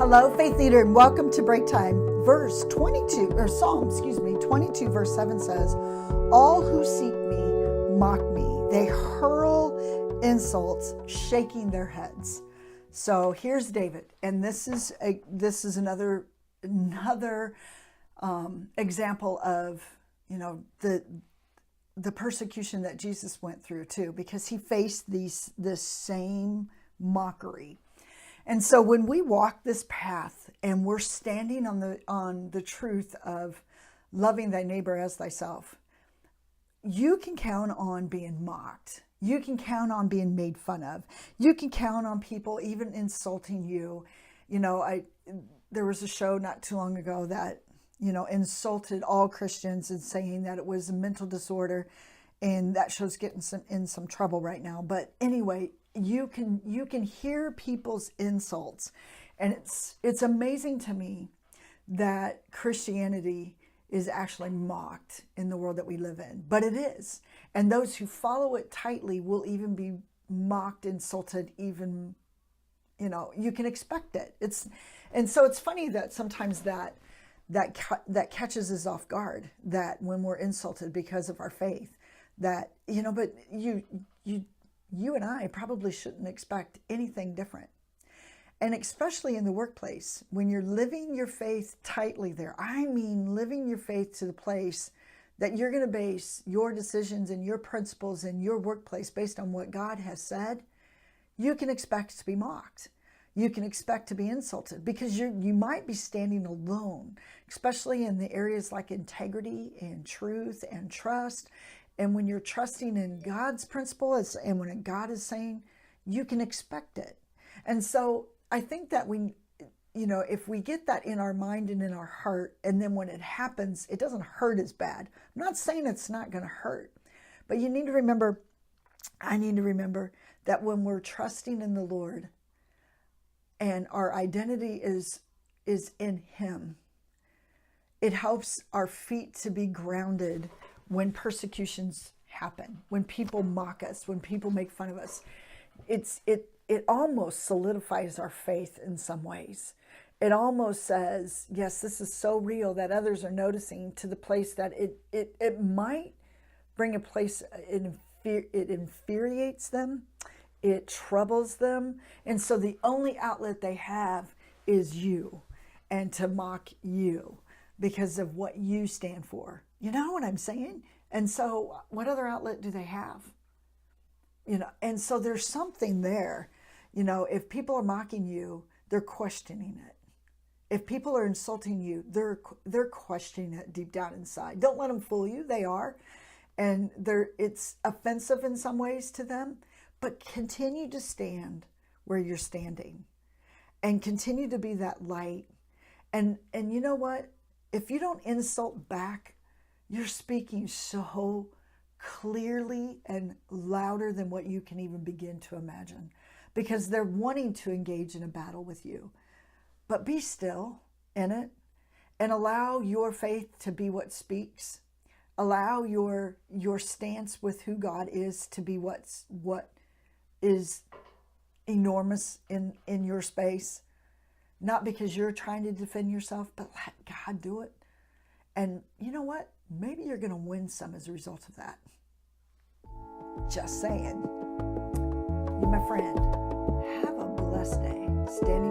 Hello, Faith Leader, and welcome to Breaktime. Psalm 22, verse 7 says, "All who seek me mock me. They hurl insults, shaking their heads." So here's David, and this is another example of the persecution that Jesus went through too, because he faced this same mockery. And so when we walk this path and we're standing on the truth of loving thy neighbor as thyself, you can count on being mocked. You can count on being made fun of. You can count on people even insulting you. There was a show not too long ago that insulted all Christians and saying that it was a mental disorder, and that show's getting in some trouble right now. But anyway, you can hear people's insults, and it's amazing to me that Christianity is actually mocked in the world that we live in. But it is, and those who follow it tightly will even be mocked, insulted, even you can expect it. And so it's funny that sometimes that catches us off guard, that when we're insulted because of our faith, that but you and I probably shouldn't expect anything different. And especially in the workplace, when you're living your faith tightly there, I mean living your faith to the place that you're going to base your decisions and your principles in your workplace based on what God has said, you can expect to be mocked. You can expect to be insulted because you might be standing alone, especially in the areas like integrity and truth and trust. And when you're trusting in God's principles and when God is saying, you can expect it. And so I think that if we get that in our mind and in our heart, and then when it happens, it doesn't hurt as bad. I'm not saying it's not going to hurt, but I need to remember that when we're trusting in the Lord and our identity is in Him, it helps our feet to be grounded when persecutions happen, when people mock us, when people make fun of us. It almost solidifies our faith in some ways. It almost says, yes, this is so real that others are noticing, to the place that it might bring a place, it infuriates them, it troubles them. And so the only outlet they have is you, and to mock you because of what you stand for. You know what I'm saying? And so what other outlet do they have? And so there's something there. If people are mocking you, they're questioning it. If people are insulting you, they're questioning it deep down inside. Don't let them fool you. They are. And it's offensive in some ways to them, but continue to stand where you're standing and continue to be that light. And you know what? If you don't insult back, you're speaking so clearly and louder than what you can even begin to imagine, because they're wanting to engage in a battle with you. But be still in it and allow your faith to be what speaks. Allow your stance with who God is to be what is enormous in your space. Not because you're trying to defend yourself, but let God do it. And you know what? Maybe you're going to win some as a result of that. Just saying. You, my friend, have a blessed day. Standing